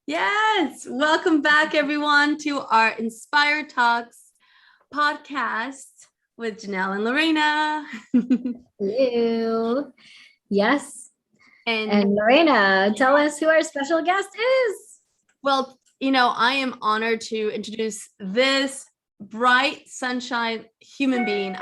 Yes, welcome back everyone to our Inspire Talks podcast with Janelle and Lorena. Hello. Yes. And Lorena, tell us who our special guest is. well, I am honored to introduce this bright sunshine human being.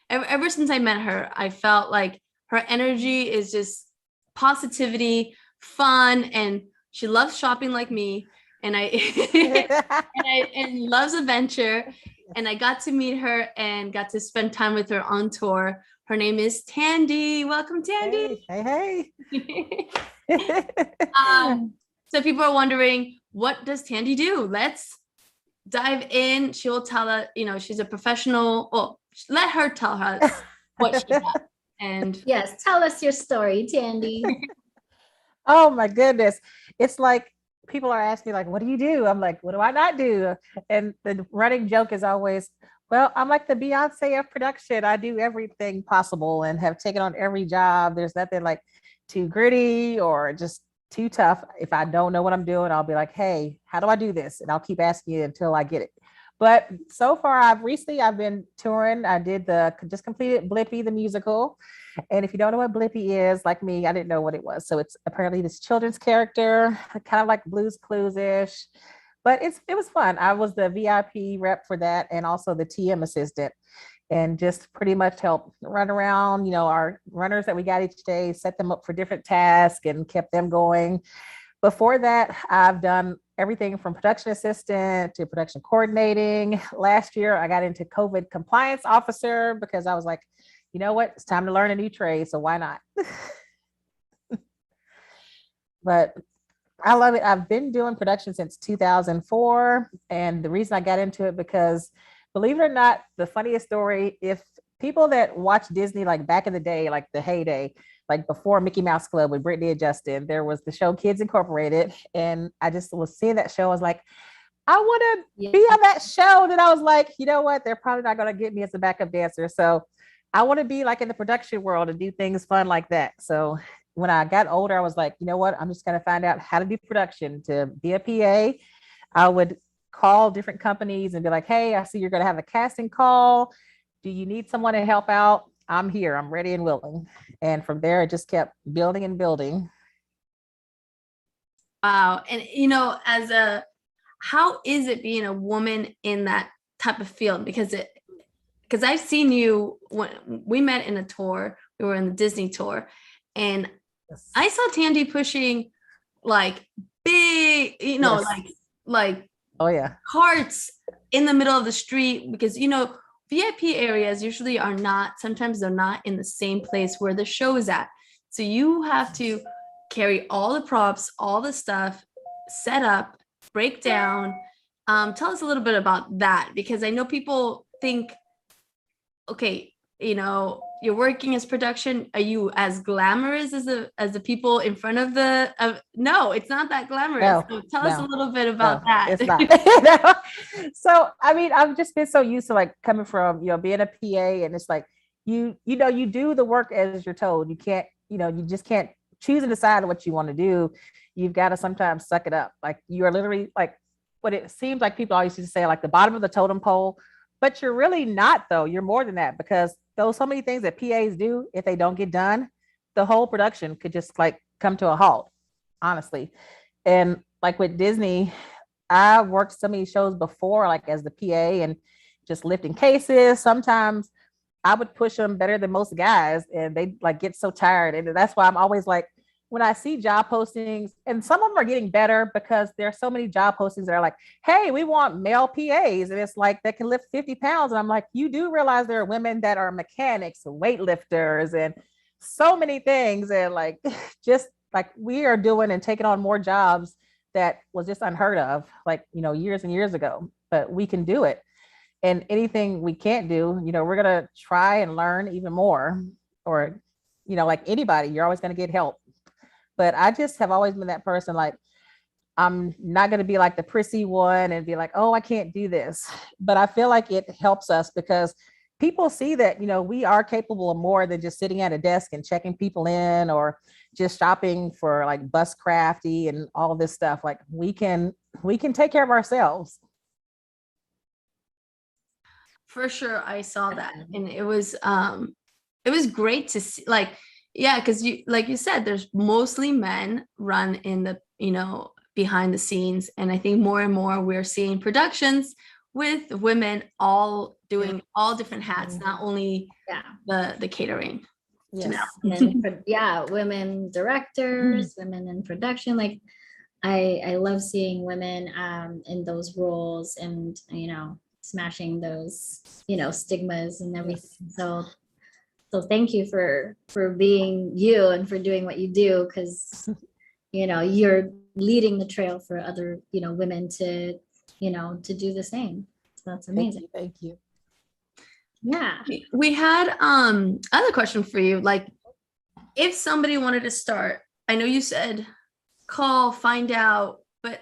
Ever since I met her, I felt like her energy is just positivity, fun, and she loves shopping like me. And and loves adventure. And I got to meet her and got to spend time with her on tour. Her name is Tandy. Welcome, Tandy. Hey. So people are wondering, what does Tandy do? Let's dive in. She will tell us, she's a professional. Oh, let her tell us what she does. And yes, tell us your story, Tandy. Oh my goodness. It's like people are asking, like, what do you do? I'm like, what do I not do? And the running joke is always, well, I'm like the Beyonce of production. I do everything possible and have taken on every job. There's nothing like too gritty or just too tough. If I don't know what I'm doing, I'll be like, hey, how do I do this? And I'll keep asking you until I get it. But so far, I've been touring. I just completed Blippi, the musical. And if you don't know what Blippi is, like me, I didn't know what it was. So it's apparently this children's character, kind of like Blue's Clues-ish. But it was fun. I was the VIP rep for that and also the TM assistant, and just pretty much help run around, our runners that we got each day, set them up for different tasks and kept them going. Before that, I've done everything from production assistant to production coordinating. Last year, I got into COVID compliance officer because I was like, you know what? It's time to learn a new trade. So why not? But I love it. I've been doing production since 2004. And the reason I got into it because, believe it or not, the funniest story, if people that watch Disney, like back in the day, like the heyday, like before Mickey Mouse Club with Brittany and Justin, there was the show Kids Incorporated. And I just was seeing that show. I was like, I want to be on that show. And then I was like, you know what? They're probably not going to get me as a backup dancer. So I want to be like in the production world and do things fun like that. So when I got older, I was like, you know what? I'm just going to find out how to do production. To be a PA, I would call different companies and be like, hey, I see you're going to have a casting call. Do you need someone to help out? I'm here. I'm ready and willing. And from there, it just kept building and building. wow. And, how is it being a woman in that type of field? Because I've seen you when we met in a tour. We were in the Disney tour, and yes, I saw Tandy pushing like big, yes, like oh yeah, carts in the middle of the street, because VIP areas usually sometimes they're not in the same place where the show is at. So you have to carry all the props, all the stuff, set up, break down. Tell us a little bit about that, because I know people think, okay, you're working as production. Are you as glamorous as the people in front of no, it's not that glamorous. No, so tell us a little bit about that. It's not. So, I mean, I've just been so used to like coming from, being a PA, and it's like, you do the work as you're told. You can't, you just can't choose and decide what you want to do. You've got to sometimes suck it up. Like you are literally like what it seems like people always used to say, like the bottom of the totem pole. But you're really not, though. You're more than that, because there's so many things that PAs do. If they don't get done, the whole production could just like come to a halt, honestly. And like with Disney, I worked so many shows before, like as the PA and just lifting cases. Sometimes I would push them better than most guys, and they like get so tired. And that's why I'm always like, when I see job postings, and some of them are getting better because there are so many job postings that are like, hey, we want male PAs. And it's like, that can lift 50 pounds. And I'm like, you do realize there are women that are mechanics, weightlifters, and so many things. And like, just like we are doing and taking on more jobs that was just unheard of, like, years and years ago, but we can do it. And anything we can't do, we're going to try and learn even more, or, like anybody, you're always going to get help. But I just have always been that person, like, I'm not going to be like the prissy one and be like, oh, I can't do this. But I feel like it helps us because people see that, we are capable of more than just sitting at a desk and checking people in, or just shopping for like bus crafty and all this stuff. Like we can take care of ourselves. For sure, I saw that, and it was great to see, like, yeah, because you, like you said, there's mostly men run in the, behind the scenes, and I think more and more we're seeing productions with women all doing all different hats, not only the catering. Yes. Women directors, women in production. Like I love seeing women in those roles, and smashing those stigmas and everything. So thank you for being you and for doing what you do, because you're leading the trail for other women to to do the same. So that's amazing. Thank you. Yeah. We had other question for you. Like, if somebody wanted to start, I know you said call, find out, but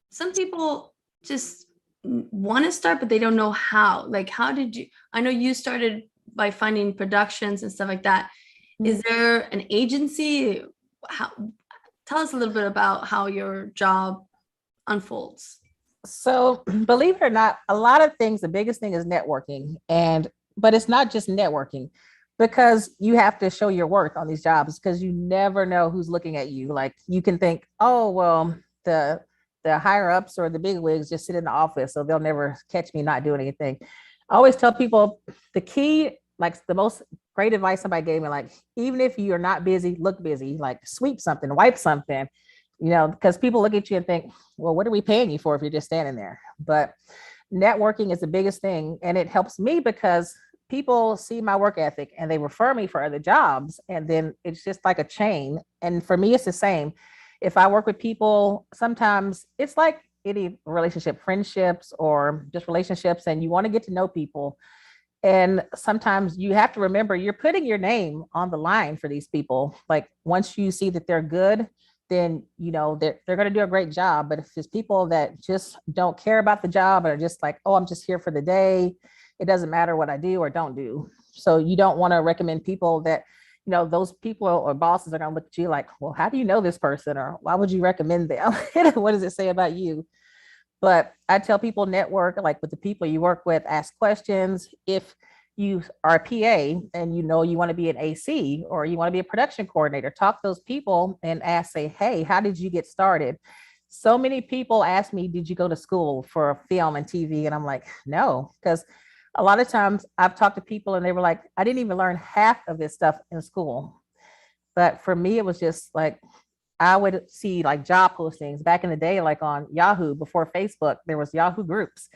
some people just want to start, but they don't know how. Like, how did you? I know you started by finding productions and stuff like that. Is there an agency? How? Tell us a little bit about how your job unfolds. So believe it or not, a lot of things, the biggest thing is networking. But it's not just networking, because you have to show your worth on these jobs, because you never know who's looking at you. Like, you can think, oh, well, the higher ups or the big wigs just sit in the office, so they'll never catch me not doing anything. I always tell people the key, like the most great advice somebody gave me, like, even if you're not busy, look busy, like sweep something, wipe something, because people look at you and think, well, what are we paying you for if you're just standing there? But networking is the biggest thing. And it helps me because people see my work ethic and they refer me for other jobs. And then it's just like a chain. And for me, it's the same. If I work with people, sometimes it's like any relationship, friendships, or just relationships, and you want to get to know people. And sometimes you have to remember you're putting your name on the line for these people. Like, once you see that they're good, then they're going to do a great job. But if it's people that just don't care about the job, or just like, oh, I'm just here for the day, it doesn't matter what I do or don't do. So you don't want to recommend people that, those people or bosses are going to look at you like, well, how do you know this person? Or why would you recommend them? What does it say about you? But I tell people, network, like with the people you work with, ask questions. If you are a PA and you want to be an AC, or you want to be a production coordinator, talk to those people and ask, say, hey, how did you get started? So many people ask me, did you go to school for film and TV? And I'm like, no, because a lot of times I've talked to people and they were like, I didn't even learn half of this stuff in school. But for me, it was just like, I would see like job postings back in the day, like on Yahoo. Before Facebook, there was Yahoo groups.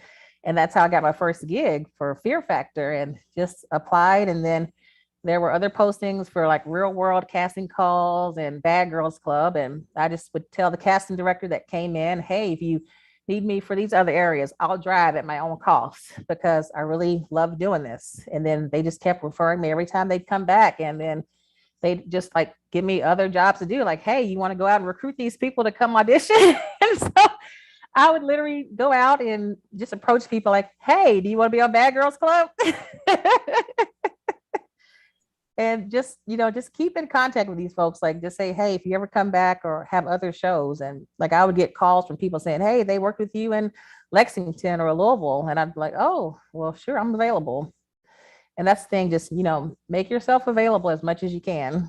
And that's how I got my first gig for Fear Factor, and just applied. And then there were other postings for like Real World casting calls and Bad Girls Club. And I just would tell the casting director that came in, hey, if you need me for these other areas, I'll drive at my own cost, because I really love doing this. And then they just kept referring me every time they'd come back. And then they just like give me other jobs to do. Like, hey, you want to go out and recruit these people to come audition? And so I would literally go out and just approach people like, hey, do you want to be on Bad Girls Club? And just keep in contact with these folks. Like, just say, hey, if you ever come back or have other shows. And like, I would get calls from people saying, hey, they worked with you in Lexington or Louisville. And I'd be like, oh, well, sure, I'm available. And that's the thing, just, make yourself available as much as you can.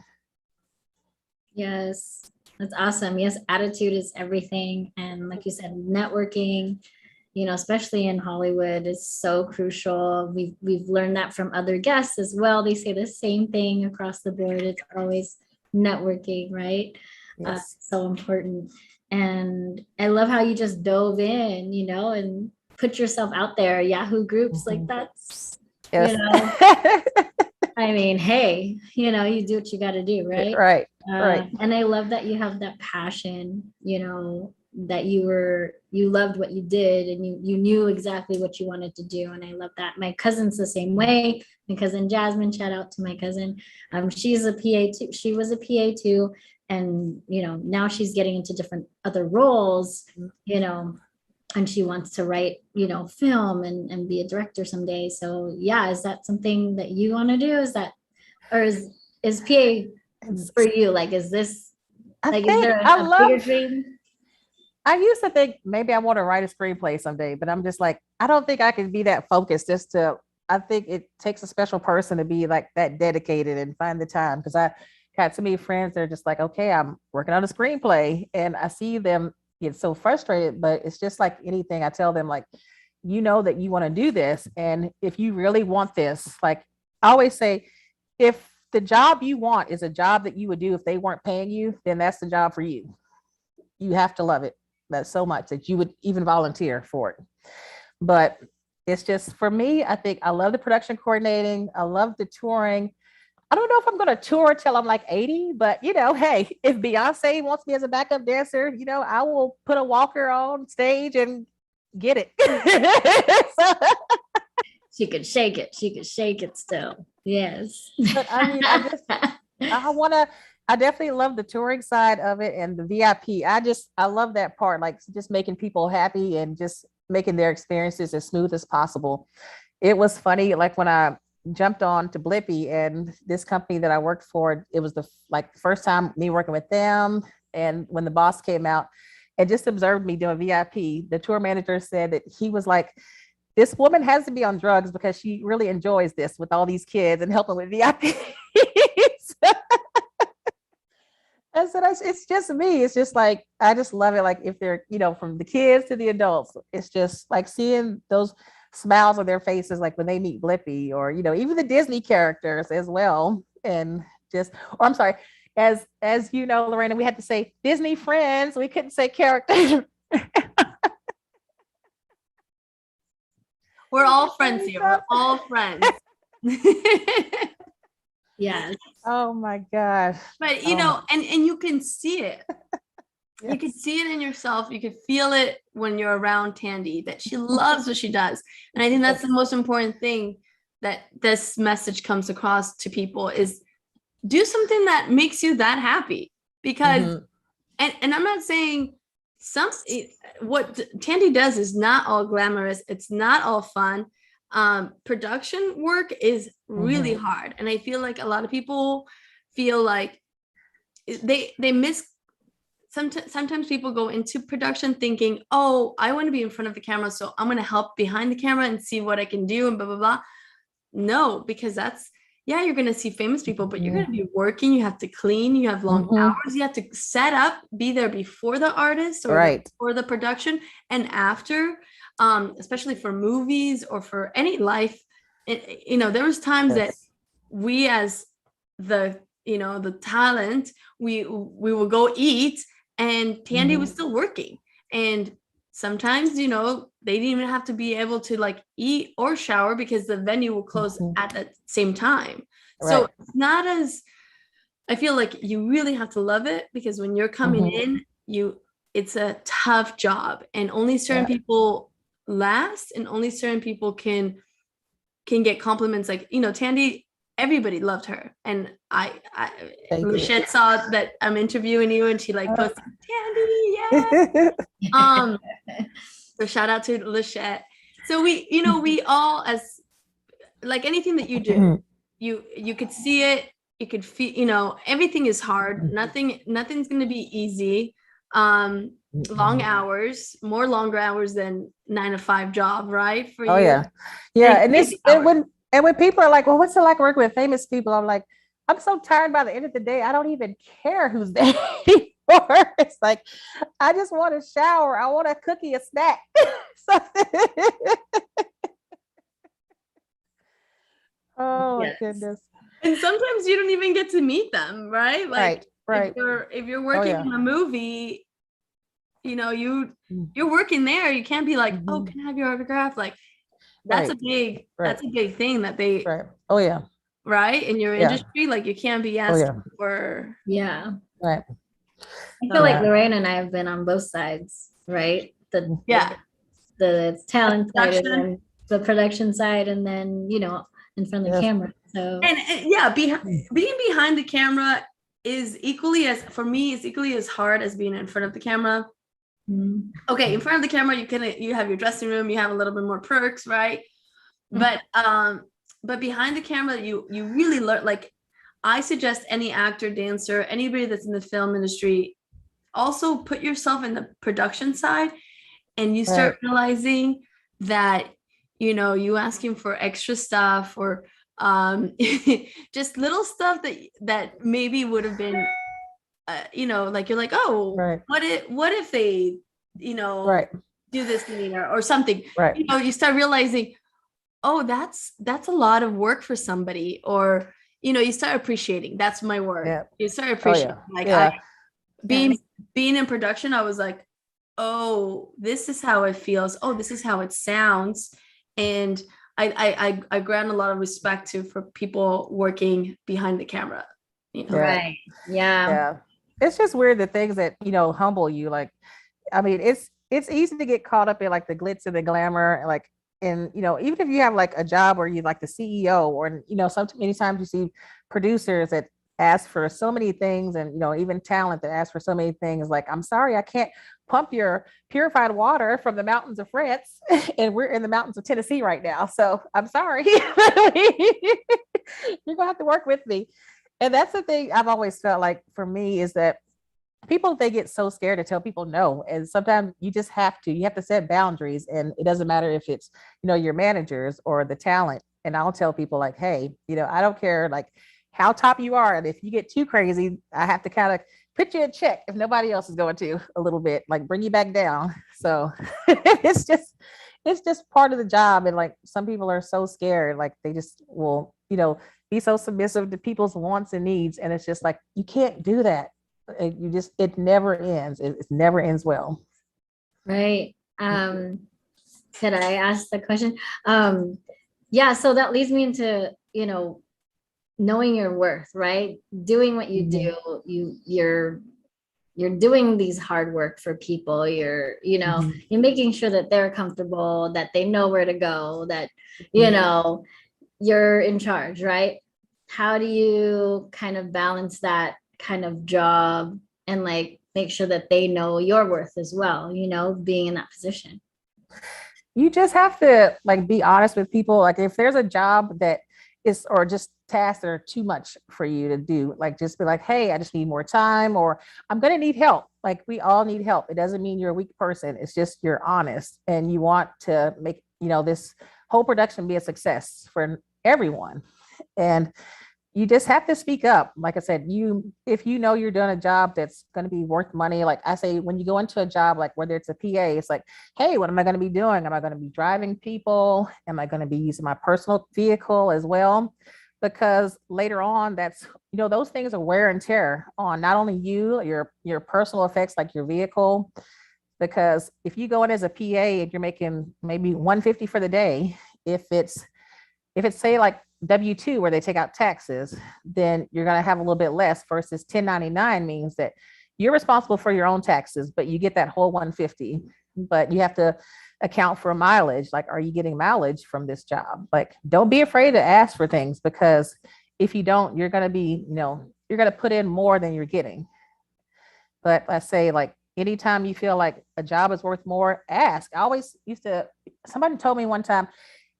Yes, that's awesome. Yes, attitude is everything. And like you said, networking, especially in Hollywood, is so crucial. We've learned that from other guests as well. They say the same thing across the board. It's always networking, right? Yes. So important. And I love how you just dove in, and put yourself out there. Yahoo groups, like that's, Yes. I mean, hey, you do what you got to do, right? Right. Right. And I love that you have that passion, that you loved what you did, and you knew exactly what you wanted to do. And I love that. My cousin's the same way. My cousin Jasmine, shout out to my cousin. She's a PA too. She was a PA too. And, now she's getting into different other roles, and she wants to write, film and be a director someday. So yeah, is that something that you want to do? Is that, or is PA for you? Like, is this, I like, is think there I a love. bigger dream? I used to think maybe I want to write a screenplay someday, but I'm just like, I don't think I can be that focused just to, I think it takes a special person to be like that dedicated and find the time. Cause I got so many friends that are just like, okay, I'm working on a screenplay, and I see them get so frustrated, but it's just like anything. I tell them, like, you know that you want to do this. And if you really want this, like I always say, if the job you want is a job that you would do if they weren't paying you, then that's the job for you. You have to love it. That's so much that you would even volunteer for it. But it's just, for me, I think I love the production coordinating. I love the touring. I don't know if I'm going to tour till I'm like 80, but hey, if Beyonce wants me as a backup dancer, I will put a walker on stage and get it. She could shake it. She could shake it still. Yes. But I mean, I definitely love the touring side of it and the VIP. I love that part, like just making people happy and just making their experiences as smooth as possible. It was funny, like when I jumped on to Blippy, and this company that I worked for, it was the first time me working with them. And when the boss came out and just observed me doing VIP, the tour manager said that he was like, this woman has to be on drugs because she really enjoys this with all these kids and helping with VIP. I said, it's just me. It's just like, I just love it. Like if they're, from the kids to the adults, it's just like seeing those smiles on their faces, like when they meet Blippi, or, even the Disney characters as well. And just, or I'm sorry, as Lorena, we had to say Disney friends. We couldn't say characters. We're all friends here. We're all friends. Yes. Oh my gosh. But and you can see it. Yes. You can see it in yourself. You can feel it when you're around Tandy, that she loves what she does. And I think that's the most important thing that this message comes across to people, is do something that makes you that happy. Because and I'm not saying what Tandy does is not all glamorous. It's not all fun. Production work is really hard. And I feel like a lot of people feel like they miss. Sometimes people go into production thinking, oh, I want to be in front of the camera, so I'm going to help behind the camera and see what I can do and blah, blah, blah. No, because you're going to see famous people, but you're going to be working. You have to clean. You have long hours. You have to set up, be there before the artist or before the production and after, especially for movies or for any life. There was times that we, as the talent, we will go eat, and Tandy was still working. And sometimes, they didn't even have to be able to like eat or shower because the venue will close at the same time. Right. So it's not as, I feel like you really have to love it, because when you're coming in, it's a tough job, and only certain people last, and only certain people can get compliments. Like, Tandy, everybody loved her. And Lachette saw that I'm interviewing you, and she posted, Tandy, yeah. So shout out to Lachette. So we all, as like anything that you do, you could see it, you could feel, everything is hard. Nothing's going to be easy. Long hours, more longer hours than 9-to-5 job, right? For you. And when people are like, well, what's it like working with famous people? I'm like, I'm so tired by the end of the day. I don't even care who's there anymore. It's like, I just want a shower. I want a cookie, a snack. Oh my goodness. And sometimes you don't even get to meet them, right? Like, right. If you're working in a movie, you're working there. You can't be like, oh, can I have your autograph? Like, that's a big thing that they right in your industry. Like, you can't be asked for right. I feel like Lorena and I have been on both sides, right? The talent side and then the production side, and then in front of the camera. So being behind the camera is equally as hard as being in front of the camera. Mhm. Okay, in front of the camera, you have your dressing room, you have a little bit more perks, right? But behind the camera, you really learn. Like, I suggest any actor, dancer, anybody that's in the film industry, also put yourself in the production side, and you start Right. realizing that, you asking for extra stuff, or just little stuff that maybe would have been, like, you're like, oh, Right. what if they, Right. do this to me, or something. Right. You start realizing, oh, that's a lot of work for somebody, or you start appreciating. That's my word. Yeah. You start Oh appreciating. yeah. Like, I Yeah. being Yes. being in production, I was like, oh, this is how it feels. Oh, this is how it sounds. And I grant a lot of respect to for people working behind the camera. Yeah. Right. Yeah. Yeah. It's just weird the things that, humble you. Like, I mean, it's easy to get caught up in like the glitz and the glamour, like, and even if you have like a job where you like the CEO, or so many times you see producers that ask for so many things, and even talent that ask for so many things. Like, I'm sorry, I can't pump your purified water from the mountains of France, and we're in the mountains of Tennessee right now. So I'm sorry, you're gonna have to work with me. And that's the thing I've always felt like for me is that people, they get so scared to tell people no, and sometimes you have to set boundaries, and it doesn't matter if it's your managers or the talent. And I'll tell people like, hey, I don't care like how top you are, and if you get too crazy, I have to kind of put you in check if nobody else is going to, a little bit, like bring you back down. So it's just part of the job. And like some people are so scared, like they just will be so submissive to people's wants and needs, and it's just like you can't do that. It never ends. It never ends well. Right. Could I ask the question? Yeah, so that leads me into, knowing your worth, right? Doing what you Mhm. do, you're doing these hard work for people. Mhm. You're making sure that they're comfortable, that they know where to go, that, Mhm. you're in charge, right? How do you kind of balance that kind of job and like make sure that they know your worth as well, being in that position? You just have to like be honest with people. Like if there's a job that is, or just tasks that are too much for you to do, like just be like, hey, I just need more time, or I'm gonna need help. Like we all need help. It doesn't mean you're a weak person. It's just you're honest and you want to make, this whole production be a success for everyone. And you just have to speak up. Like I said, if you're doing a job that's going to be worth money, like I say, when you go into a job, like whether it's a PA, it's like, hey, what am I going to be doing? Am I going to be driving people? Am I going to be using my personal vehicle as well? Because later on, that's, those things are wear and tear on not only your personal effects, like your vehicle. Because if you go in as a PA and you're making maybe 150 for the day, if it's say like W-2 where they take out taxes, then you're going to have a little bit less versus 1099 means that you're responsible for your own taxes, but you get that whole 150, but you have to account for mileage. Like, are you getting mileage from this job? Like, don't be afraid to ask for things, because if you don't, you're going to be, you're going to put in more than you're getting. But let's say like anytime you feel like a job is worth more, ask. I always used to, somebody told me one time,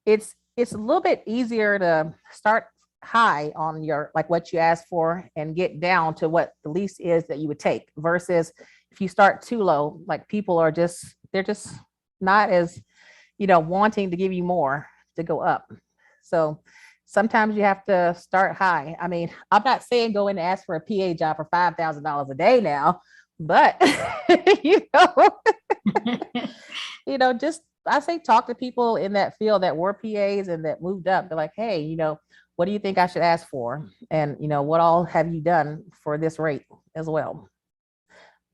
it's a little bit easier to start high on your like what you ask for and get down to what the least is that you would take, versus if you start too low, like people are just, they're just not as wanting to give you more to go up. So sometimes you have to start high. I mean, I'm not saying go in and ask for a PA job for $5,000 a day now, but you know just, I say talk to people in that field that were PAs and that moved up. They're like, hey, what do you think I should ask for? And what all have you done for this rate as well?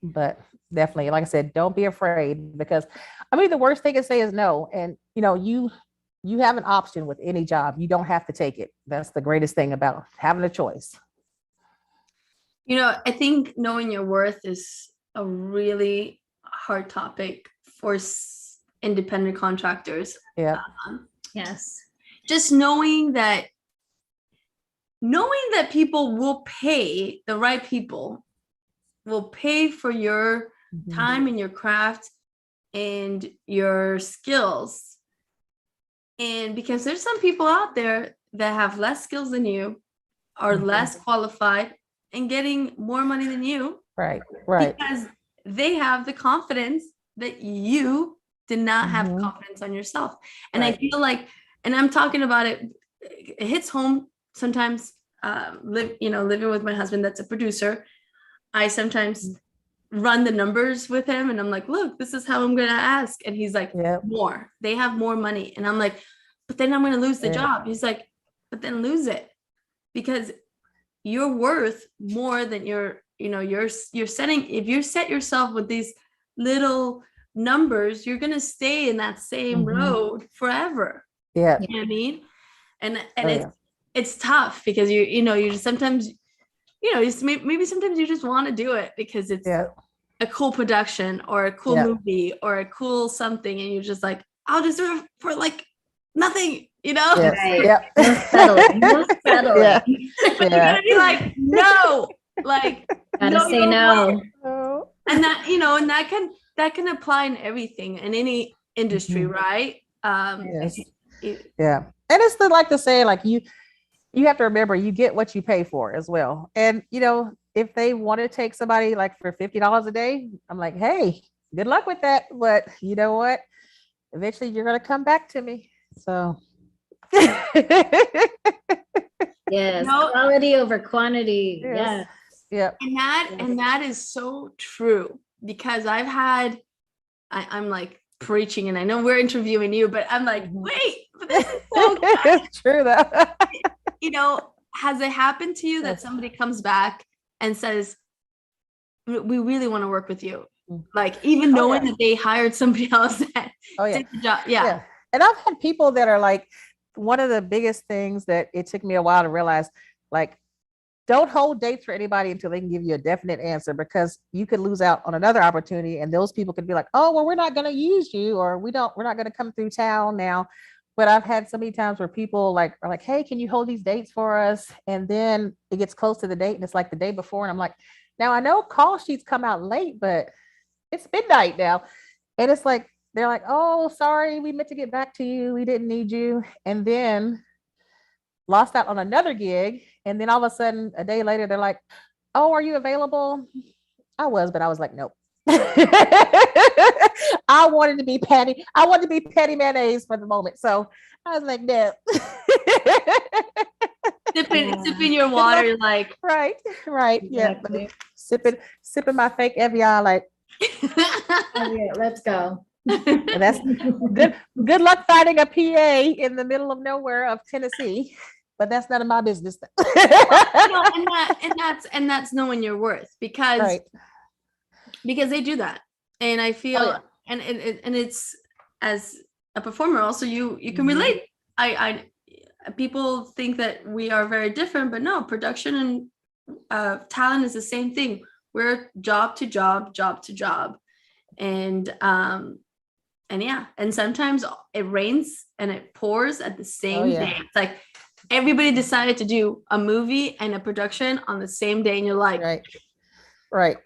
But definitely, like I said, don't be afraid, because I mean the worst they can say is no. And you have an option with any job. You don't have to take it. That's the greatest thing about having a choice. I think knowing your worth is a really hard topic for independent contractors. Yeah. Yes. Just knowing that people will pay, the right people will pay for your Mhm. time in your craft and your skills. And because there's some people out there that have less skills than you, are Mhm. less qualified, and getting more money than you Right. Right. because they have the confidence that you did not have Mhm. confidence on yourself. And I Right. feel like, and I'm talking about it, it hits home sometimes. Living with my husband that's a producer, I sometimes run the numbers with him and I'm like, look, this is how I'm gonna ask. And he's like, Yep. more. They have more money. And I'm like, but then I'm gonna lose the Yeah. job. He's like, but then lose it. Because you're worth more than you're setting. If you set yourself with these little numbers, you're gonna stay in that same Mhm. road forever. Yeah. You know what I mean? And Oh, it's yeah. it's tough because you just sometimes maybe sometimes you just want to do it because it's Yeah. a cool production or a cool Yeah. movie or a cool something, and you're just like, I'll just do it for like nothing, Yes. Right. Yep. No settling. No settling. Yeah. But you Yeah. gotta be like, no, like Gotta no, say your no. word. Oh. And that can apply in everything in any industry, Mhm. right? Yes. it- Yeah. And it's the saying, like you have to remember you get what you pay for as well. And if they want to take somebody like for $50 a day, I'm like, hey, good luck with that. But you know what? Eventually you're gonna come back to me. So Yes. no, Quality over quantity. yes. Yeah. Yep. and that is so true because I'm like preaching, and I know we're interviewing you, but I'm like, Mhm. wait, but this is so good. It's true though. Has it happened to you that Yes. somebody comes back and says, we really want to work with you? Mm. Like, even Oh, knowing yeah. that they hired somebody else that Oh, yeah. did the job. Yeah. Yeah. And I've had people that are like, one of the biggest things that it took me a while to realize, like, don't hold dates for anybody until they can give you a definite answer, because you could lose out on another opportunity and those people could be like, oh, well, we're not going to use you, or we're not going to come through town now. But I've had so many times where people are like, hey, can you hold these dates for us? And then it gets close to the date and it's like the day before. And I'm like, now I know call sheets come out late, but it's midnight now. And it's like, they're like, oh, sorry, we meant to get back to you. We didn't need you. And then lost out on another gig. And then all of a sudden, a day later, they're like, oh, are you available? I was, but I was like, nope. I wanted to be petty. I wanted to be petty mayonnaise for the moment. So I was like, no. Sipping your water, you're like, Right, right. Yeah. Exactly. Sipping my fake Evian, like, Okay, let's go. and that's good luck finding a PA in the middle of nowhere of Tennessee. But that's none of my business. and that's knowing your worth, Right. because they do that. And I feel, Oh, yeah. and it's, as a performer also, you can Mhm. relate. I People think that we are very different, but no, production and talent is the same thing. We're job to job, and yeah, and sometimes it rains and it pours at the same yeah. day. It's like everybody decided to do a movie and a production on the same day, and you're like, Right. Right.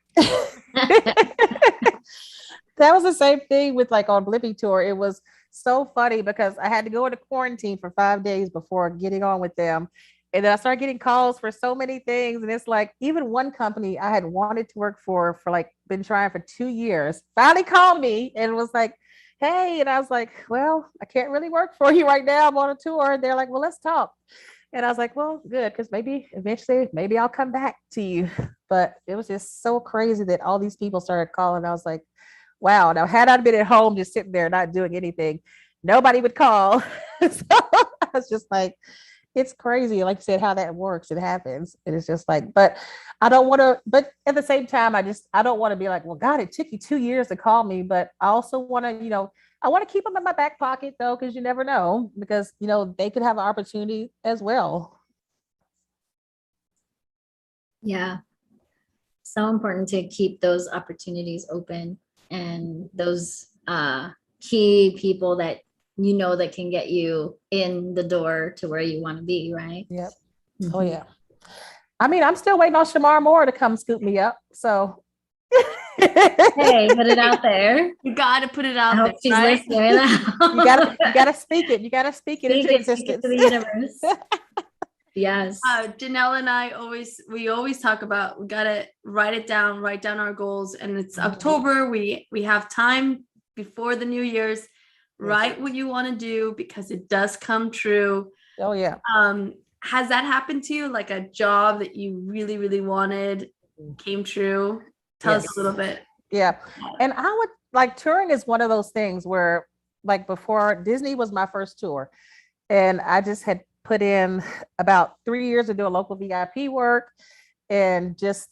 That was the same thing with like on Blippi tour. It was so funny because I had to go into quarantine for 5 days before getting on with them. And then I started getting calls for so many things. And it's like, even one company I had wanted to work for like been trying for 2 years, finally called me and was like, hey. And I was like, well, I can't really work for you right now. I'm on a tour. And they're like, well, let's talk. And I was like, well, good, because maybe eventually, maybe I'll come back to you. But it was just so crazy that all these people started calling. I was like, wow. Now, had I been at home just sitting there not doing anything, nobody would call. So I was just like, it's crazy. Like you said, how that works, it happens. And it's just like, but I don't want to, but at the same time, I don't want to be like, well, God, it took you 2 years to call me. But I also want to, I want to keep them in my back pocket though, because you never know, because, they could have an opportunity as well. Yeah. So important to keep those opportunities open, and those key people that that can get you in the door to where you want to be, right? Yep. Mhm. Oh, yeah. I mean, I'm still waiting on Shamar Moore to come scoop me up. So Hey, put it out there. You got to put it I out hope there, she's right? listening right now. You gotta speak it. You gotta speak it into Speak it existence. to the universe. Yes. Janelle and I always talk about, we gotta write down our goals, and it's October. We have time before the New Year's. Write what you want to do, because it does come true. Oh yeah. Has that happened to you? Like a job that you really, really wanted came true? Tell us a little bit. Yeah. And I would like, touring is one of those things where, like, before, Disney was my first tour, and I just had put in about 3 years to do a local VIP work and just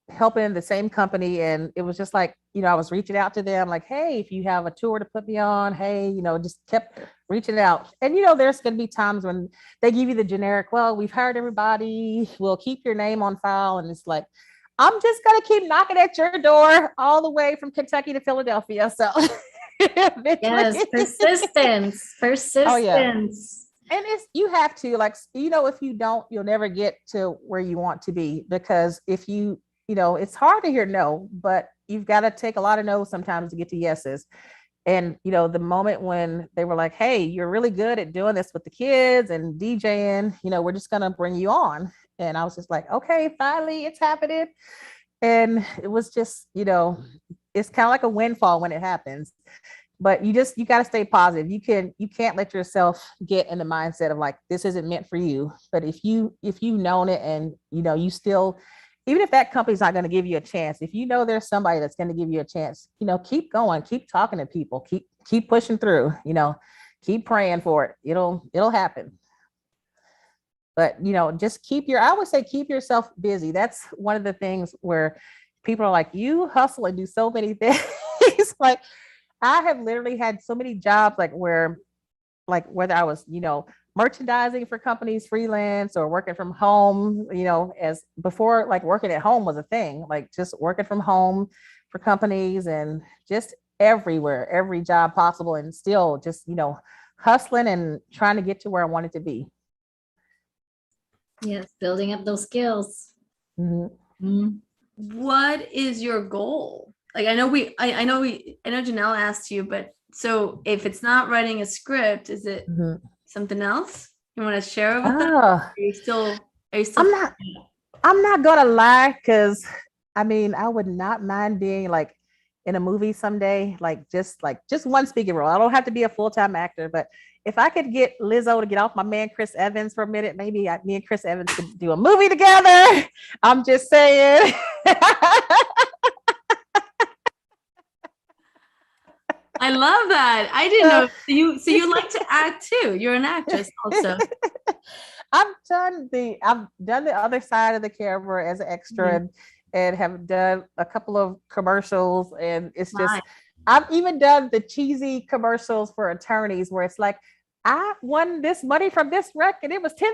helping the same company. And it was just like, I was reaching out to them like, hey, if you have a tour to put me on, hey, just kept reaching out. And there's going to be times when they give you the generic, well, we've hired everybody, we'll keep your name on file. And it's like, I'm just going to keep knocking at your door all the way from Kentucky to Philadelphia. So yes, persistence. Oh, yeah. Persistence. And you have to, like, if you don't, you'll never get to where you want to be, because if it's hard to hear no, but you've got to take a lot of no's sometimes to get to yeses. And the moment when they were like, hey, you're really good at doing this with the kids and DJing, we're just going to bring you on. And I was just like, okay, finally it's happening. And it was just, it's kind of like a windfall when it happens. But you got to stay positive. You can't let yourself get in the mindset of like, this isn't meant for you. But if you've known it, and you still, even if that company's not going to give you a chance, if there's somebody that's going to give you a chance, keep going, keep talking to people, keep pushing through, keep praying for it. It'll happen. But just I would say keep yourself busy. That's one of the things where people are like, you hustle and do so many things. Like, I have literally had so many jobs, like whether I was, merchandising for companies, freelance, or working from home, as before, like working at home was a thing, like just working from home for companies, and just everywhere, every job possible, and still just, hustling and trying to get to where I wanted to be. Yes, building up those skills. What is your goal? Like, I know Janelle asked you, but so if it's not writing a script, is it something else you want to share with them? Are you still I'm not gonna lie, because I would not mind being like in a movie someday, like just one speaking role. I don't have to be a full-time actor, but if I could get Lizzo to get off my man Chris Evans for a minute, maybe me and Chris Evans could do a movie together. I'm just saying. I love that. I didn't know you like to act too. You're an actress also. I've done the other side of the camera as an extra, and have done a couple of commercials, and it's just nice. I've even done the cheesy commercials for attorneys where it's like, I won this money from this wreck and it was $10,000.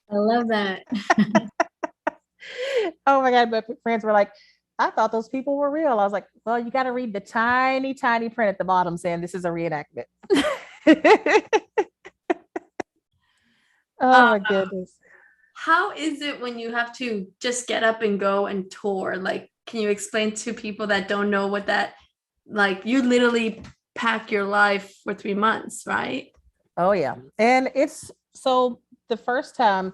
I love that. Oh my God, my friends were like, I thought those people were real. I was like, well, you got to read the tiny, tiny print at the bottom saying this is a reenactment. Oh my goodness. How is it when you have to just get up and go and tour? Like, can you explain to people that don't know what that, like, you literally pack your life for 3 months, right? Oh yeah. And it's, so the first time,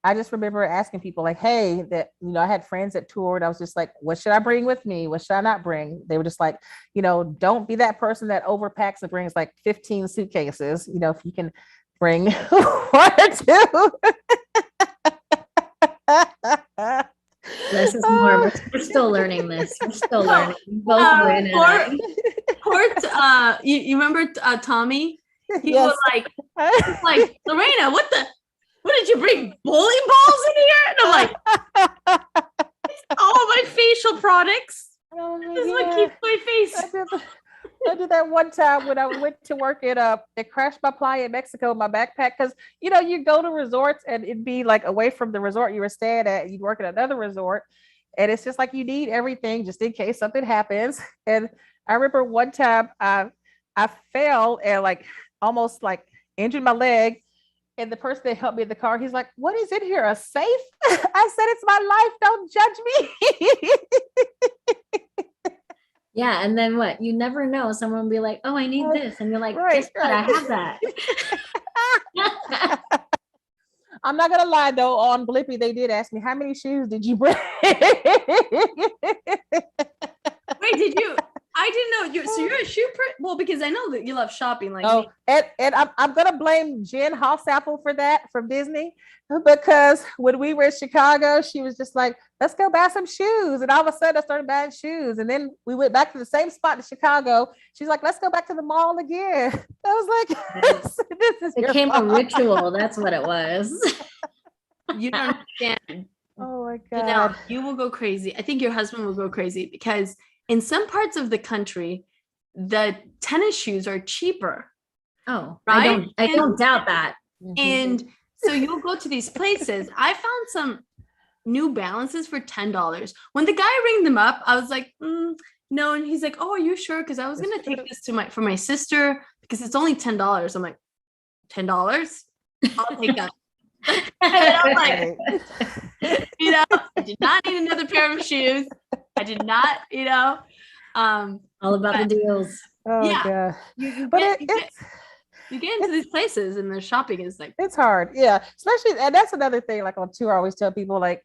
I just remember asking people like, hey, that, I had friends that toured. I was just like, what should I bring with me? What should I not bring? They were just like, don't be that person that overpacks and brings like 15 suitcases. If you can bring one or two. Less is more. We're still learning this. We're still learning. Both you remember Tommy? He Yes. was like, Lorena, what did you bring? Bowling balls in here? And I'm like, it's all my facial products. Oh my This is what keeps my face. I did that one time when I went to work at Crash My Playa in Mexico in my backpack, because you go to resorts and it'd be like away from the resort you were staying at, you'd work at another resort, and it's just like you need everything just in case something happens. And I remember one time I fell and like almost like injured my leg, And the person that helped me in the car, he's like, "What is in here? A safe?" I said, "It's my life. Don't judge me." Yeah, and then what? You never know. Someone will be like, "Oh, I need this," and you're like, Right, "Guess what? I have that." I'm not gonna lie though, on Blippy, they did ask me, "How many shoes did you bring?" Wait, did you? I didn't know you. So you're a shoe well, because I know that you love shopping like Oh, me. and I'm gonna blame Jen Hosapple for that from Disney, because when we were in Chicago, she was just like, "Let's go buy some shoes," and all of a sudden I started buying shoes, and then we went back to the same spot in Chicago. She's like, "Let's go back to the mall again." I was like, "This is It your became a fault." ritual. That's what it was. You don't understand. Oh my Janelle, god. you will go crazy. I think your husband will go crazy because in some parts of the country, the tennis shoes are cheaper, Oh, right? I don't doubt that. Mhm. And so you'll go to these places. I found some New Balances for $10. When the guy rang them up, I was like, no. And he's like, "Oh, are you sure? Because I was gonna take this to for my sister because it's only $10." I'm like, $10? I'll take that. And then I'm like, I did not need another pair of shoes. I did not, All about the deals. Oh yeah. god. You But get, it's you get into these places and the shopping is like, it's hard, yeah, especially, and that's another thing, like on tour I always tell people, like,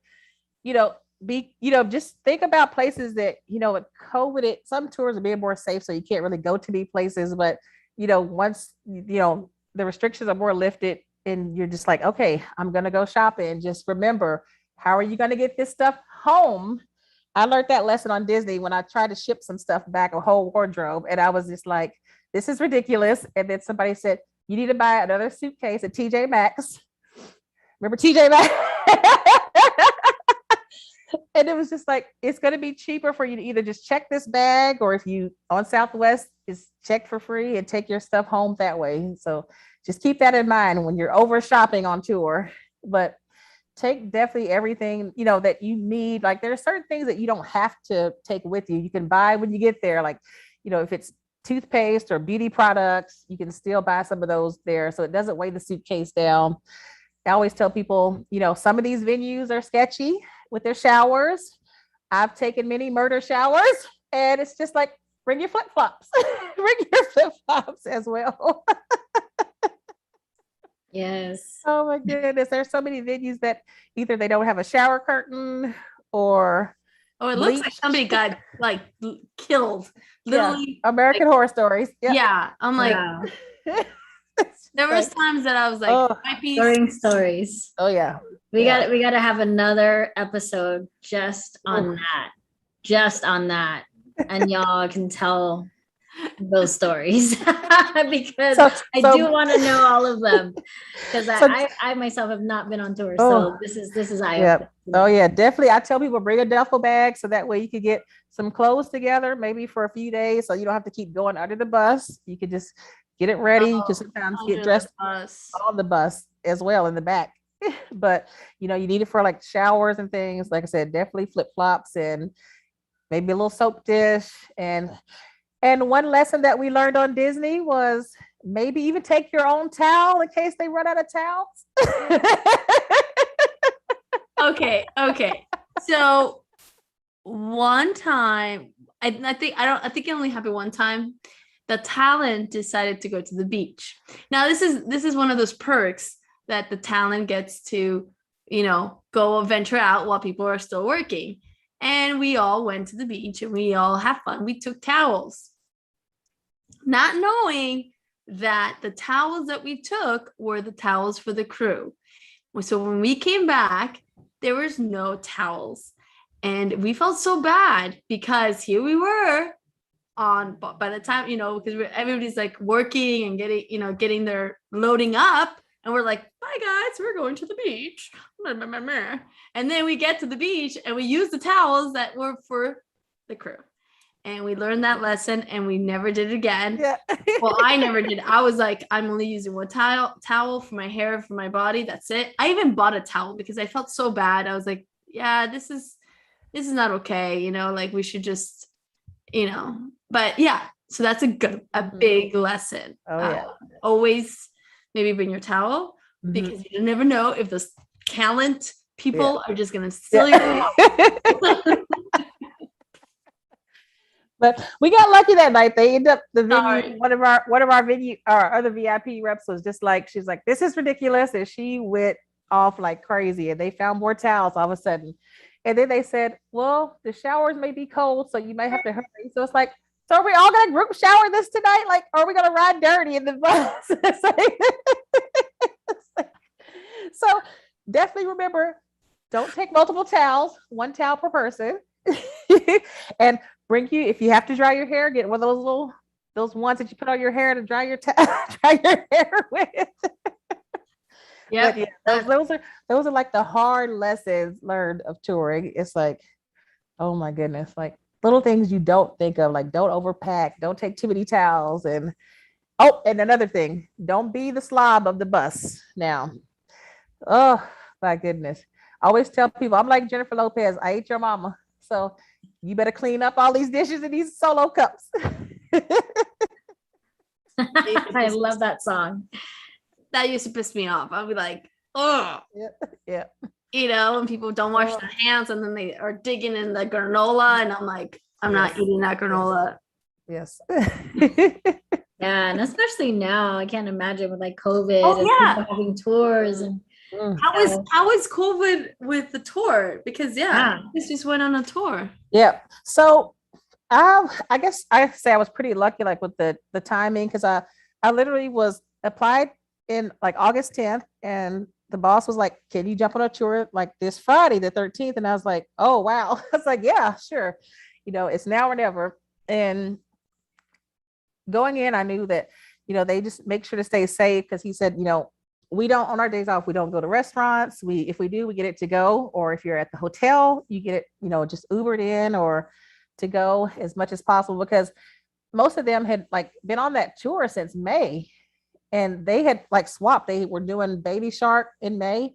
just think about places that, with COVID, some tours are being more safe, so you can't really go to these places, but once the restrictions are more lifted and you're just like, okay, I'm gonna go shopping, just remember, how are you gonna get this stuff home? I learned that lesson on Disney when I tried to ship some stuff back, a whole wardrobe, and I was just like, this is ridiculous. And then somebody said, you need to buy another suitcase at TJ Maxx. Remember TJ Maxx? And it was just like, it's going to be cheaper for you to either just check this bag, or if you on Southwest, is check for free and take your stuff home that way. So just keep that in mind when you're over shopping on tour. But take definitely everything that you need. Like, there are certain things that you don't have to take with you. You can buy when you get there. Like, if it's toothpaste or beauty products, you can still buy some of those there, so it doesn't weigh the suitcase down. I always tell people, some of these venues are sketchy with their showers. I've taken many murder showers, and it's just like, bring your flip-flops. Bring your flip-flops as well. Yes. Oh my goodness. There's so many venues that either they don't have a shower curtain or it looks like bleach. somebody got like killed. Literally. Yeah. American Horror Stories. Yep. Yeah. I'm like, Wow. there was times that I was like, Oh. my piece. Storing stories. Oh yeah. We Yeah. got to have another episode just on Ooh. that. Just on that. And y'all can tell those stories because I do want to know all of them, because I myself have not been on tour. So this is eye-opening. Oh yeah, definitely. I tell people, bring a duffel bag so that way you can get some clothes together, maybe for a few days, so you don't have to keep going under the bus. You can just get it ready. You can sometimes get dressed on the bus as well in the back. But you need it for like showers and things. Like I said, definitely flip-flops and maybe a little soap dish. And one lesson that we learned on Disney was maybe even take your own towel in case they run out of towels. Okay. So one time, I think it only happened one time. The talent decided to go to the beach. Now this is one of those perks that the talent gets to, go venture out while people are still working. And we all went to the beach and we all had fun. We took towels, not knowing that the towels that we took were the towels for the crew. So when we came back, there was no towels. And we felt so bad because here we were by the time, because everybody's like working and getting their loading up. And we're like, bye guys, we're going to the beach. And then we get to the beach and we use the towels that were for the crew. And we learned that lesson and we never did it again. Yeah. Well, I never did. I was like, I'm only using one towel for my hair, for my body. That's it. I even bought a towel because I felt so bad. I was like, yeah, this is not okay. Like we should just, but yeah. So that's a big lesson. Oh yeah. Always maybe bring your towel Mhm. because you never know if those talent people are just gonna steal Yeah. your But we got lucky that night. They ended up the venue. Sorry. One of our venue, our other VIP reps was just like, she's like, this is ridiculous, and she went off like crazy. And they found more towels all of a sudden, and then they said, well, the showers may be cold, so you may have to hurry. So it's like, so are we all gonna group shower this tonight? Like, are we gonna ride dirty in the bus? So definitely remember, don't take multiple towels, one towel per person. And bring you, if you have to dry your hair, get one of those ones that you put on your hair to dry your dry your hair with. Yep. But yeah, those are like the hard lessons learned of touring. It's like, oh my goodness, like little things you don't think of, like don't overpack, don't take too many towels, and oh, and another thing, don't be the slob of the bus. Now, oh my goodness, I always tell people I'm like Jennifer Lopez. I ate your mama, so you better clean up all these dishes in these solo cups. I love that song. That used to piss me off. I'd be like, oh, Yeah. you know, when people don't wash their hands and then they are digging in the granola, and I'm like, I'm not eating that granola. Yes. Yeah, and especially now, I can't imagine with like COVID Oh, and yeah. people having tours and How is COVID with the tour? Because Yeah. this just went on a tour. Yeah. So I guess I say I was pretty lucky, like with the timing, because I literally was applied in like August 10th, and the boss was like, "Can you jump on a tour like this Friday, the 13th?" And I was like, "Oh wow!" I was like, "Yeah, sure." It's now or never. And going in, I knew that they just make sure to stay safe, because he said, we don't, on our days off, we don't go to restaurants. If we do, we get it to go, or if you're at the hotel, you get it, just Ubered in or to go as much as possible, because most of them had like been on that tour since May, and they had like swapped. They were doing Baby Shark in May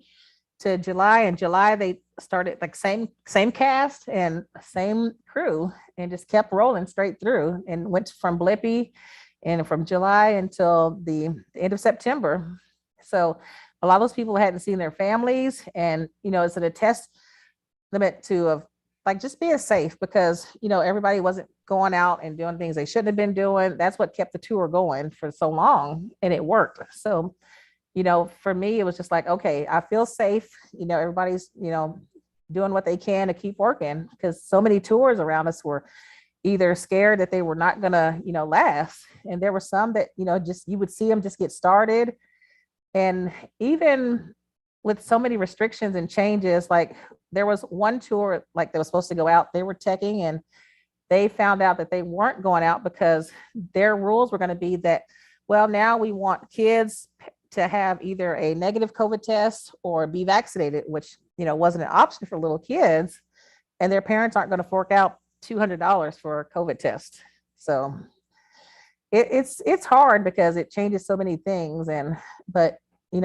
to July, and July they started like same cast and same crew, and just kept rolling straight through, and went from Blippi and from July until the end of September. So a lot of those people hadn't seen their families, and it's a test limit of like just being safe, because everybody wasn't going out and doing things they shouldn't have been doing. That's what kept the tour going for so long, and it worked. So for me, it was just like, okay, I feel safe. Everybody's doing what they can to keep working, because so many tours around us were either scared that they were not gonna last, and there were some that just you would see them just get started. And even with so many restrictions and changes, like there was one tour like that was supposed to go out, they were teching, and they found out that they weren't going out because their rules were going to be that, well, now we want kids to have either a negative COVID test or be vaccinated, which wasn't an option for little kids, and their parents aren't going to fork out $200 for a COVID test. So it's hard, because it changes so many things, but you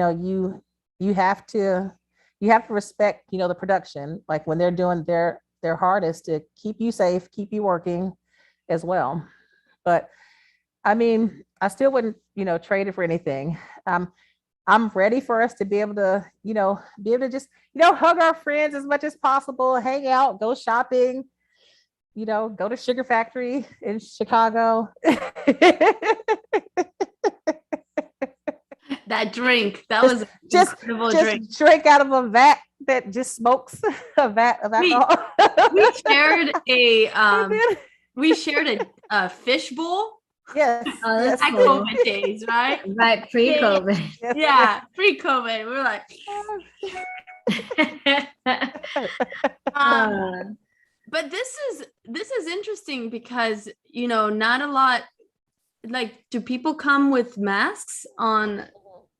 have to respect the production, like when they're doing their hardest to keep you safe, keep you working as well. But I mean, I still wouldn't trade it for anything. I'm ready for us to be able to just hug our friends as much as possible, hang out, go shopping, go to Sugar Factory in Chicago. That drink, that was just drink out of a vat that just smokes, a vat of alcohol. We shared a fish bowl. Yes. Oh, that's At cool. COVID days, right? Right, pre-COVID. Yeah, pre-COVID. We're like, but this is interesting, because not a lot, like, do people come with masks on?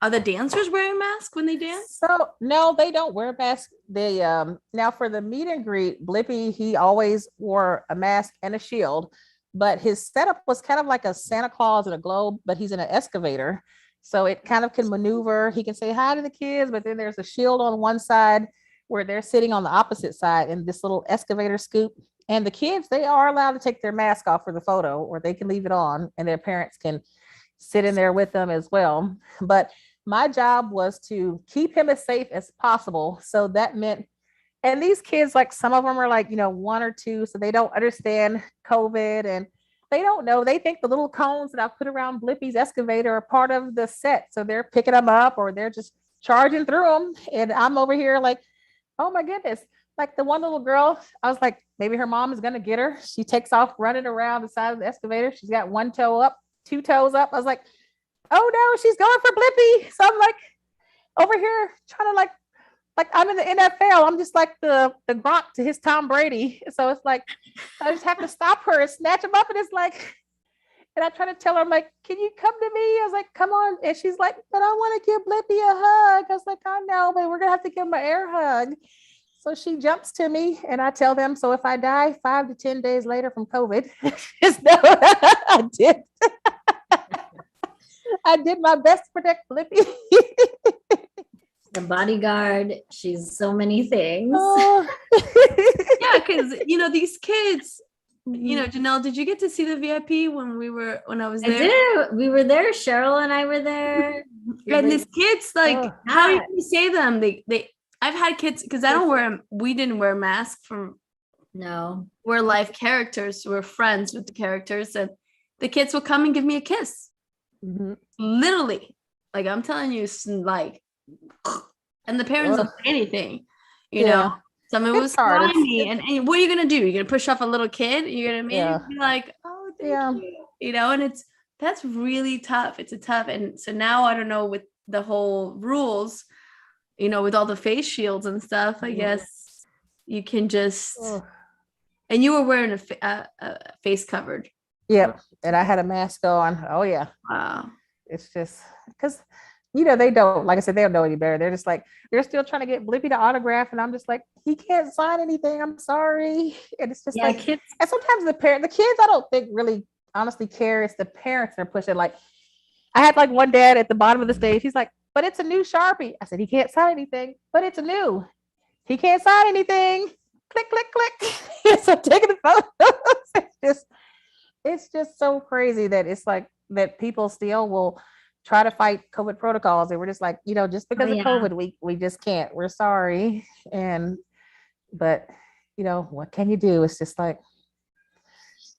Are the dancers wearing masks when they dance? So no, they don't wear masks. They now for the meet and greet, Blippi, he always wore a mask and a shield, but his setup was kind of like a Santa Claus and a globe, but he's in an excavator, so it kind of can maneuver. He can say hi to the kids, but then there's a shield on one side where they're sitting on the opposite side in this little excavator scoop. And the kids, they are allowed to take their mask off for the photo, or they can leave it on, and their parents can sit in there with them as well. But my job was to keep him as safe as possible. So that meant, and these kids, like some of them are like, 1 or 2, so they don't understand COVID and they don't know. They think the little cones that I put around Blippi's excavator are part of the set. So they're picking them up or they're just charging through them. And I'm over here like, oh my goodness. Like the one little girl, I was like, maybe her mom is going to get her. She takes off running around the side of the excavator. She's got 1 toe up, 2 toes up. I was like, oh no, she's going for Blippi. So I'm like over here trying to like I'm in the NFL. I'm just like the Gronk to his Tom Brady. So it's like, I just have to stop her and snatch him up. And it's like, and I try to tell her, I'm like, can you come to me? I was like, come on. And she's like, but I want to give Blippi a hug. I was like, I know, but we're going to have to give him an air hug. So she jumps to me and I tell them, so if I die 5 to 10 days later from COVID, just know I did. I did my best to protect Blippi. The bodyguard, she's so many things. Oh. Yeah, because these kids, Janelle, did you get to see the VIP when I was I there? did. We were there. Cheryl and I were there. And these kids, like, Oh. how do you say them? I've had kids because we didn't wear masks from. No. We're live characters. We're friends with the characters, and the kids will come and give me a kiss. Mm-hmm. Literally, like I'm telling you, like, and the parents don't say anything. You know, some of it was hard. slimy, and what are you gonna do? You're gonna push off a little kid? You're gonna be like, oh, thank you. And that's really tough. It's tough, and so now I don't know with the whole rules. With all the face shields and stuff, I guess you can just. And you were wearing a face covered. Yep. And I had a mask on. Oh yeah. Wow. It's just because, they don't, like I said, they don't know any better. They're just like, they're still trying to get Blippi to autograph. And I'm just like, he can't sign anything. I'm sorry. And it's just like, kids. And sometimes the kids, I don't think really honestly care. It's the parents that are pushing. Like I had like one dad at the bottom of the stage. He's like, but it's a new Sharpie. I said, he can't sign anything, but it's a new. He can't sign anything. Click, click, click. So taking the photos. It's just so crazy that it's like that people still will try to fight COVID protocols. And we're just like, just because of COVID, we just can't. We're sorry. But what can you do? It's just like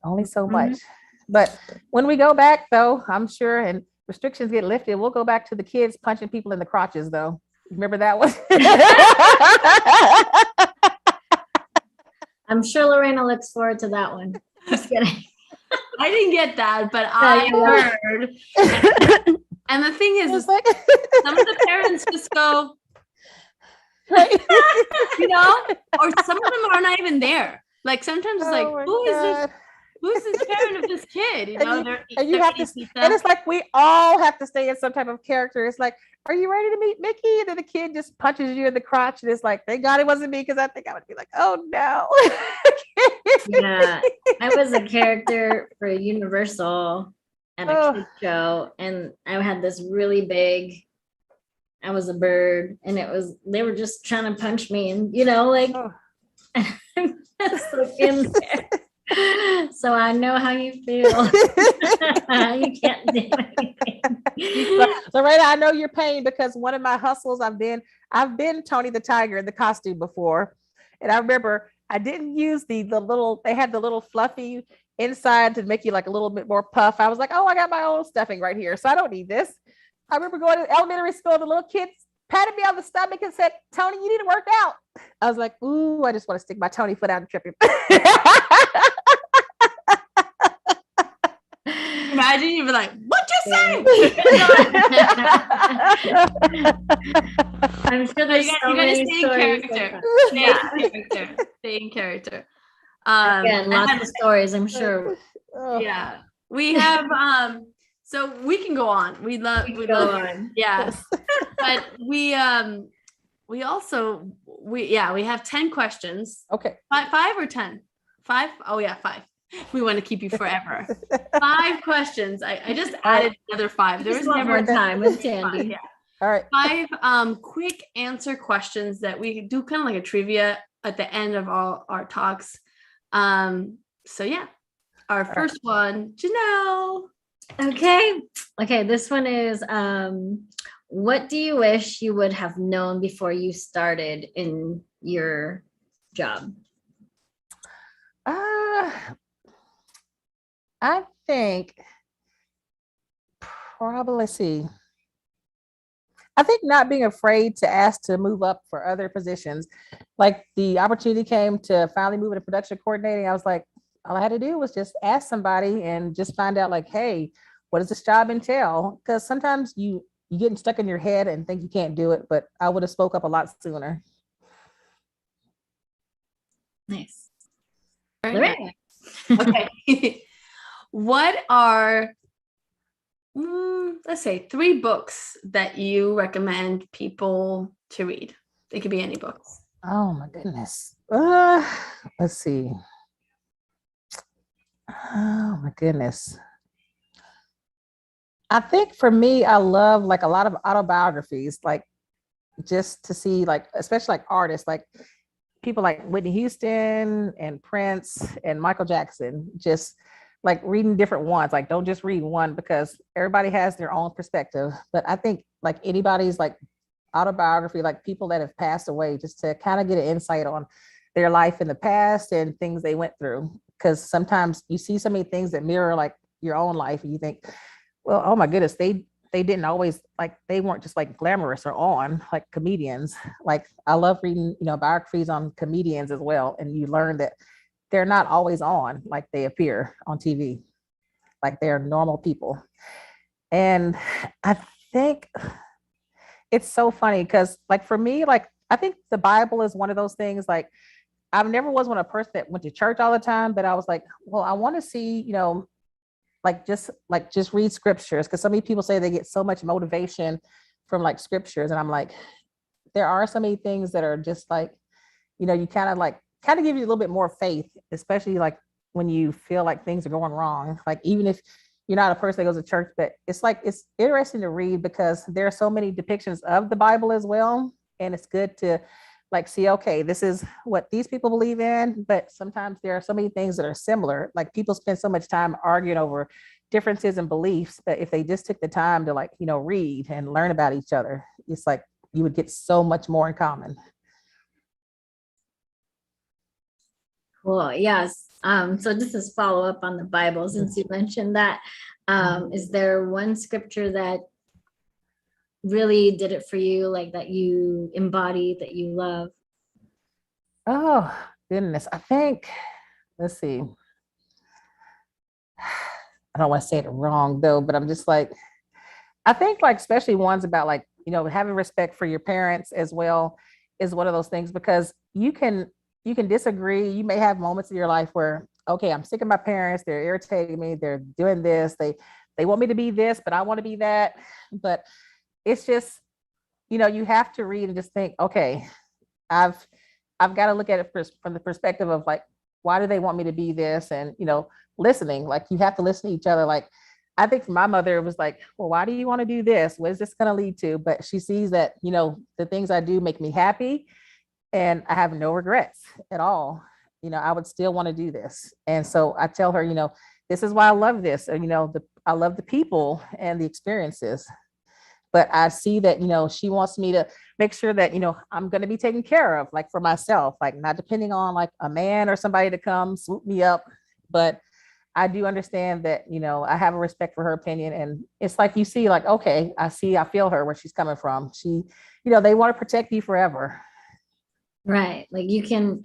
only so much. But when we go back though, I'm sure, and restrictions get lifted, we'll go back to the kids punching people in the crotches though. Remember that one? I'm sure Lorena looks forward to that one. Just kidding. I didn't get that, but I heard. And the thing is like, some of the parents just go, right? or some of them are not even there. Like sometimes it's like, who's this parent of this kid? And you have to, and it's like we all have to stay in some type of character. It's like, are you ready to meet Mickey? And then the kid just punches you in the crotch, and it's like, thank God it wasn't me, because I think I would be like, oh no. Yeah, I was a character for Universal at a kid show, and I had this really big. I was a bird, and they were just trying to punch me, and I'm just like in there. So I know how you feel. You can't do anything. Lorena, I know your pain, because one of my hustles, I've been Tony the Tiger in the costume before. And I remember I didn't use the little, they had the little fluffy inside to make you like a little bit more puff. I was like, oh, I got my own stuffing right here, so I don't need this. I remember going to elementary school, the little kids patted me on the stomach and said, Tony, you need to work out. I was like, ooh, I just want to stick my Tony foot out and trip him. Imagine you'd be like, what you say? I'm sure there's you so gotta many stay in stories. character. Stay in character. Again, lots of stories, I'm sure. Yeah. We have so we can go on. We love on. Yeah. But we have 10 questions. Okay. 5 or 10? 5? Oh yeah, 5. We want to keep you forever. 5 questions. I just added another 5. There was never more time with Tandy. Yeah. All right. 5 quick answer questions that we do, kind of like a trivia at the end of all our talks. So yeah, our first one, Janelle. Okay. This one is what do you wish you would have known before you started in your job? Uh, I think probably, let's see. I think not being afraid to ask to move up for other positions. Like the opportunity came to finally move into production coordinating. I was like, all I had to do was just ask somebody and just find out like, hey, what does this job entail? Because sometimes you getting stuck in your head and think you can't do it, but I would have spoke up a lot sooner. Nice. Very Lorena. Okay. What are, let's say, 3 books that you recommend people to read? They could be any books. Oh my goodness. Let's see. Oh my goodness. I think for me, I love like a lot of autobiographies, like just to see like, especially like artists, like people like Whitney Houston and Prince and Michael Jackson, just like reading different ones. Like don't just read one because everybody has their own perspective. But I think like anybody's like autobiography, like people that have passed away, just to kind of get an insight on their life in the past and things they went through. Because sometimes you see so many things that mirror like your own life and you think, well, oh my goodness, they didn't always like they weren't just like glamorous or on like comedians. Like I love reading, biographies on comedians as well. And you learn that they're not always on like they appear on TV. Like they're normal people. And I think it's so funny because like for me, like I think the Bible is one of those things like I never was one a person that went to church all the time, but I was like, well, I want to see, like just read scriptures because so many people say they get so much motivation from like scriptures. And I'm like, there are so many things that are just like, you kind of give you a little bit more faith, especially like when you feel like things are going wrong. Like even if you're not a person that goes to church, but it's like it's interesting to read because there are so many depictions of the Bible as well. And it's good to like see, okay, this is what these people believe in, but sometimes there are so many things that are similar. Like people spend so much time arguing over differences in beliefs, but if they just took the time to like, read and learn about each other, it's like you would get so much more in common. Cool. Yes. So this is follow up on the Bible since you mentioned that. Is there one scripture that really did it for you, like that you embody, that you love? Oh, goodness. I think, let's see. I don't want to say it wrong though, but I'm just like, I think like especially ones about like, having respect for your parents as well is one of those things because you can disagree. You may have moments in your life where, okay, I'm sick of my parents, they're irritating me, they're doing this, they want me to be this, but I want to be that. But it's just, you have to read and just think, okay, I've I've got to look at it from the perspective of like, why do they want me to be this? And, listening, like you have to listen to each other. Like, I think for my mother, it was like, well, why do you want to do this? What is this going to lead to? But she sees that, the things I do make me happy and I have no regrets at all. I would still want to do this. And so I tell her, this is why I love this. And, I love the people and the experiences. But I see that, she wants me to make sure that, I'm going to be taken care of, like for myself, like not depending on like a man or somebody to come swoop me up. But I do understand that, I have a respect for her opinion. And it's like, you see, like, okay, I feel her where she's coming from. They want to protect you forever. Right. Like you can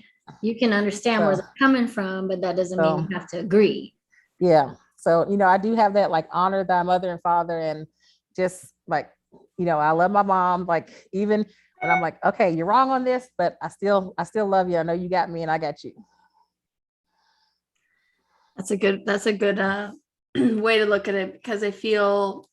understand where So, they're coming from, but that doesn't mean so you have to agree. yeah. So, I do have that like honor thy mother and father and just like, I love my mom, like even when I'm like, okay, you're wrong on this, but I still love you. I know you got me and I got you. That's a good way to look at it because I feel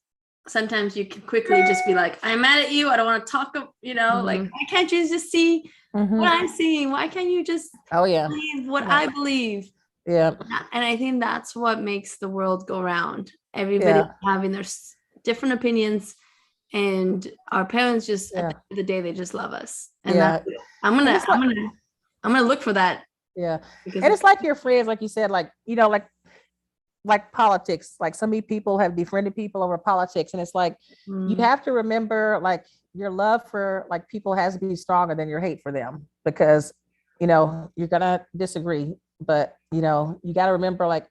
sometimes you can quickly just be like, I'm mad at you. I don't want to talk, like, Mhm. why can't you just see what I'm seeing? Why can't you just Oh yeah. believe what Yeah. I believe? Yeah. And I think that's what makes the world go round. Everybody Yeah. having their different opinions, and our parents just at Yeah. the end of the day they just love us. And Yeah. that's I'm And gonna it's I'm like, gonna I'm gonna look for that yeah. because And it's like your friends, like you said, like, like like politics. Like so many people have befriended people over politics, and it's like you have to remember like your love for like people has to be stronger than your hate for them, because you're gonna disagree, but you got to remember like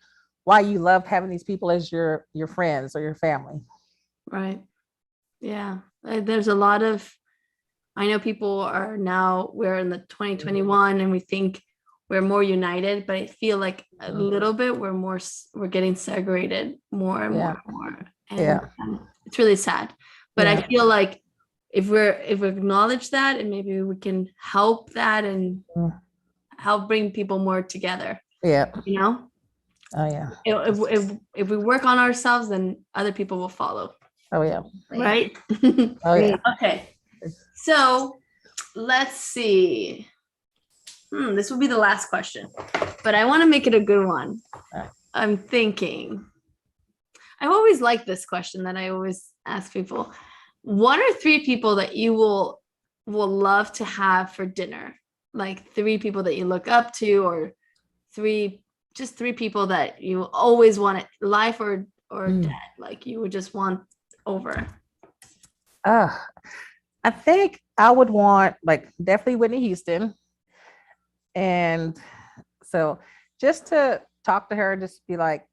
why you love having these people as your friends or your family. Right. Yeah. There's a lot of, I know people are now, we're in the 2021 and we think we're more united, but I feel like a little bit we're getting segregated more and more and more. And it's really sad. But I feel like if we acknowledge that, and maybe we can help that and help bring people more together. Yeah. Oh yeah. If we work on ourselves, then other people will follow. Oh yeah. Right? Oh yeah. Okay. So let's see. This will be the last question, but I want to make it a good one. Right. I'm thinking. I've always liked this question that I always ask people. What are 3 people that you will love to have for dinner? Like 3 people that you look up to, or 3 people that you always want it, life or dead, like you would just want over. I think I would want like definitely Whitney Houston. And so just to talk to her, just be like,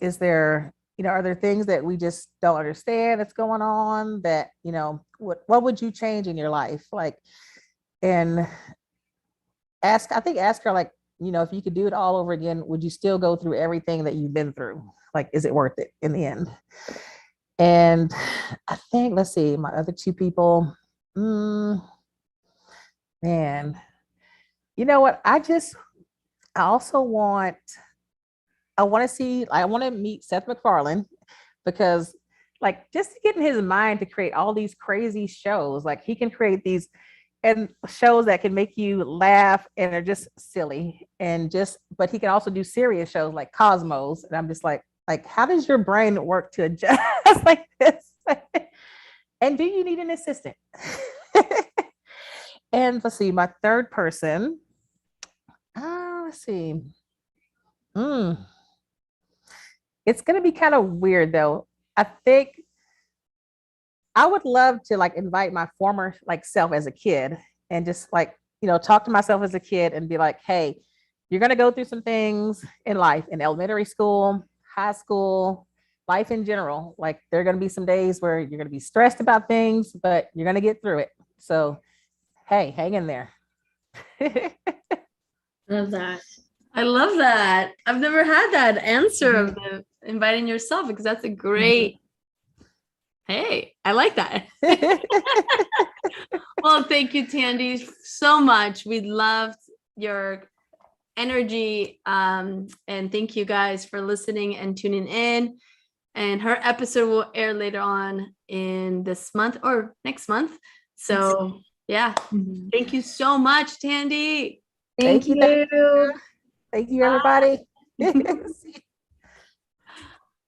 is there, are there things that we just don't understand that's going on that, what would you change in your life? Like, and ask her like, if you could do it all over again, would you still go through everything that you've been through? Like, is it worth it in the end? And I think, let's see, my other 2 people, man, you know what? I also want to meet Seth MacFarlane, because like just to get in his mind to create all these crazy shows, like he can create these and shows that can make you laugh and are just silly but he can also do serious shows like Cosmos. And I'm just like, how does your brain work to adjust like this? And do you need an assistant? And let's see, my third person, let's see. It's going to be kind of weird though. I think I would love to like invite my former like self as a kid and just like, talk to myself as a kid and be like, hey, you're going to go through some things in life, in elementary school, high school, life in general. Like there are going to be some days where you're going to be stressed about things, but you're going to get through it. So, hey, hang in there. Love that. I love that. I've never had that answer of the inviting yourself, because that's a great, hey, I like that. Well, thank you, Tandy, so much. We loved your energy. And thank you guys for listening and tuning in. And her episode will air later on in this month or next month. So yeah, thank you so much, Tandy. Thank you. Thank you, everybody.